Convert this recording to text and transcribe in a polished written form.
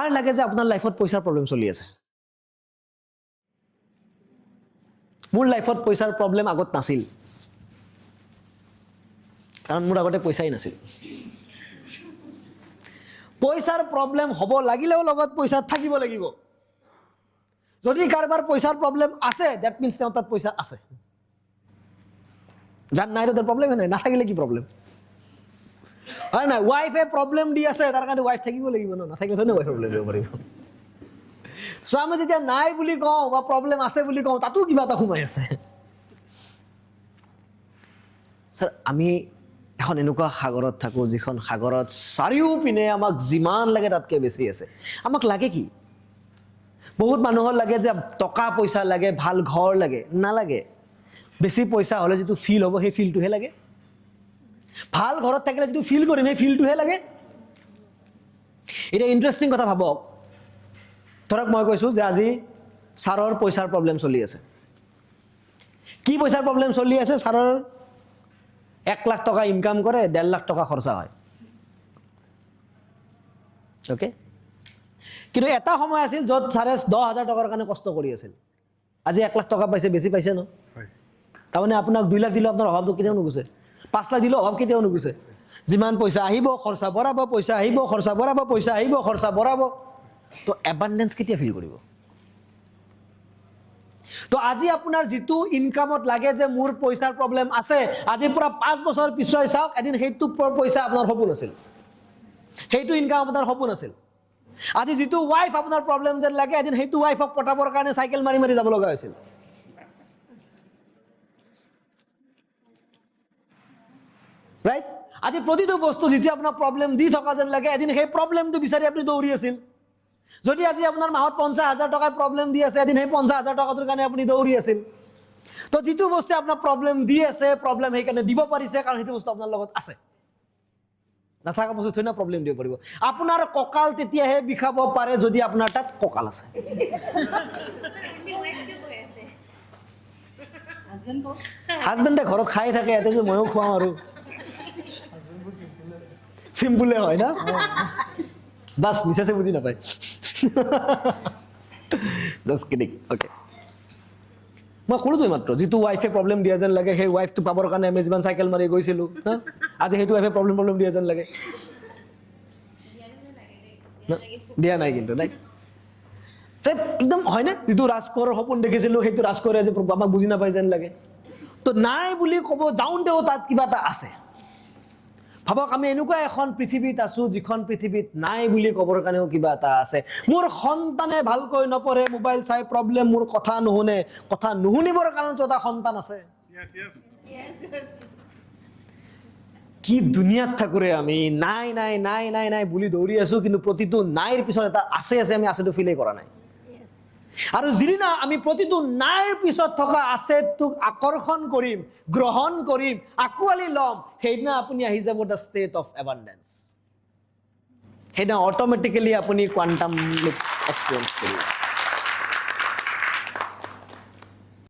কাৰ লাগে যে আপোনাৰ লাইফত পইচাৰ প্ৰব্লেম চলি আছে? মোৰ লাইফত পইচাৰ প্ৰব্লেম আগত নাছিল, কাৰণ মোৰ আগতে পইচাই নাছিল। পইচাৰ প্ৰব্লেম হ'ব লাগিলেও লগত পইচা থাকিব লাগিব। যদি কাৰোবাৰ পইচাৰ প্ৰব্লেম আছে, দ্যাট মিন্স তেওঁৰ তাত পইচা আছে। যাৰ নাই তাৰ প্ৰব্লেমে নাই, নাথাকিলে কি প্ৰব্লেম? হয় নাই? ৱাইফে প্ৰব্লেম দি আছে, তাৰ কাৰণে ৱাইফ থাকিব লাগিব ন, নাথাকিলে থৈ ৱাইফ প্ৰব্লেম দিব পাৰিব। চ' আমি যেতিয়া নাই বুলি কওঁ বা প্ৰব্লেম আছে বুলি কওঁ, তাতো কিবা এটা সোমাই আছে। ছাৰ, আমি এখন এনেকুৱা সাগৰত থাকোঁ, যিখন সাগৰত চাৰিওপিনে আমাক যিমান লাগে তাতকৈ বেছি আছে। আমাক লাগে কি? বহুত মানুহৰ লাগে যে টকা পইচা লাগে, ভাল ঘৰ লাগে। নালাগে। বেছি পইচা হ'লে যিটো ফিল হ'ব, সেই ফিলটোহে লাগে। ভাল ঘৰত থাকিলে যিটো ফিল কৰিম, সেই ফিলটোহে লাগে। এতিয়া ইণ্টাৰেষ্টিং কথা ভাবক, ধৰক মই কৈছোঁ যে আজি ছাৰৰ পইচাৰ প্ৰব্লেম চলি আছে। কি পইচাৰ প্ৰব্লেম চলি আছে? ছাৰৰ 1 লাখ টকা ইনকাম কৰে, 1.5 লাখ টকা খৰচা হয়। অ'কে? কিন্তু এটা সময় আছিল য'ত ছাৰে 10,000 টকাৰ কাৰণে কষ্ট কৰি আছিল। আজি 1 লাখ টকা পাইছে, বেছি পাইছে ন? তাৰমানে আপোনাক 2 লাখ দিলেও আপোনাৰ অভাৱটো কেতিয়াও নুগুছে, 5 লাখ দিলেও অভাৱ কেতিয়াও নুগুছে। যিমান পইচা আহিব খৰচা বঢ়াব, পইচা আহিব খৰচা বঢ়াব, পইচা আহিব খৰচা বঢ়াব। তো এবাণ্ডেন্স কেতিয়া ফিল কৰিব? তো আজি আপোনাৰ যিটো ইনকামত লাগে যে মোৰ পইচাৰ প্ৰব্লেম আছে, আজিৰ পৰা 5 বছৰ পিছুৱাই চাওক, এদিন সেইটো পইচা আপোনাৰ সপোন আছিল, সেইটো ইনকাম আপোনাৰ সপোন আছিল। আজি যিটো ৱাইফ আপোনাৰ প্ৰব্লেম যেন লাগে, এদিন সেইটো ৱাইফক পটাবৰ কাৰণে চাইকেল মাৰি মাৰি যাব লগা হৈছিল। ৰাইট? আজি প্ৰতিটো বস্তু যিটো আপোনাক প্ৰব্লেম দি থকা যেন লাগে, এদিন সেই প্ৰব্লেমটো বিচাৰি আপুনি দৌৰি আছিল। যদি আজি আপোনাৰ মাহত 50,000 টকাৰ প্ৰব্লেম দি আছে, এদিন সেই 50,000 টকাটোৰ কাৰণে আপুনি দৌৰি আছিল। তো যিটো বস্তু আপোনাক প্ৰব্লেম দি আছে, প্ৰব্লেম সেইকাৰণে দিব পাৰিছে, কাৰণ সেইটো বস্তু আপোনাৰ লগত আছে। নাথাকা বস্তু থৈ না প্ৰব্লেম দিব পাৰিব। আপোনাৰ কঁকাল তেতিয়াহে বিষাব পাৰে যদি আপোনাৰ তাত কঁকাল আছে। হাজবেণ্ডে ঘৰত খাই থাকে, ইয়াতে যে ময়ো খুৱাওঁ আৰু চিম্পুলে হয় না? বাছ মিছেছে বুজি নাপায়। Just kidding. অ'কে, মই ক'লোতো মাত্ৰ, যিটো ৱাইফে প্ৰব্লেম দিয়া যেন লাগে, সেই ৱাইফটো পাবৰ কাৰণে আমি যিমান চাইকেল মাৰি গৈছিলোঁ না, আজি সেইটো ৱাইফে প্ৰব্লেম দিয়া যেন লাগে। দিয়া নাই কিন্তু, নাই একদম হয়নে? যিটো ৰাজকোঁৱৰৰ সপোন দেখিছিলোঁ, সেইটো ৰাজকোঁৱৰে আজি আমাক বুজি নাপায় যেন লাগে। তো নাই বুলি ক'ব যাওঁতেও তাত কিবা এটা আছে। ভাবক, আমি এনেকুৱা এখন পৃথিৱীত আছোঁ, যিখন পৃথিৱীত নাই বুলি ক'বৰ কাৰণেও কিবা এটা আছে। মোৰ সন্তানে ভালকৈ নপঢ়ে, মোবাইল চাই প্ৰব্লেম, মোৰ কথা নুশুনে, কথা নুশুনিবৰ কাৰণেতো এটা সন্তান আছে। কি দুনিয়াত থাকোঁ ৰে আমি, নাই নাই নাই নাই নাই বুলি দৌৰি আছোঁ, কিন্তু প্ৰতিটো নাইৰ পিছত এটা আছে আছে, আমি আছেটো ফিলেই কৰা নাই। আৰু যিদিনা আমি প্ৰতিটো নাইৰ পিছত থকা আছেটোক আকৰ্ষণ কৰিম, গ্ৰহণ কৰিম, আঁকোৱালি ল'ম, সেইদিনা আপুনি আহি যাব দ্য ষ্টেট অফ এবাণ্ডেন্স। সেইদিনা অট'মেটিকেলি আপুনি কোৱাণ্টাম লুপ এক্সপিৰিয়েঞ্চ কৰিব।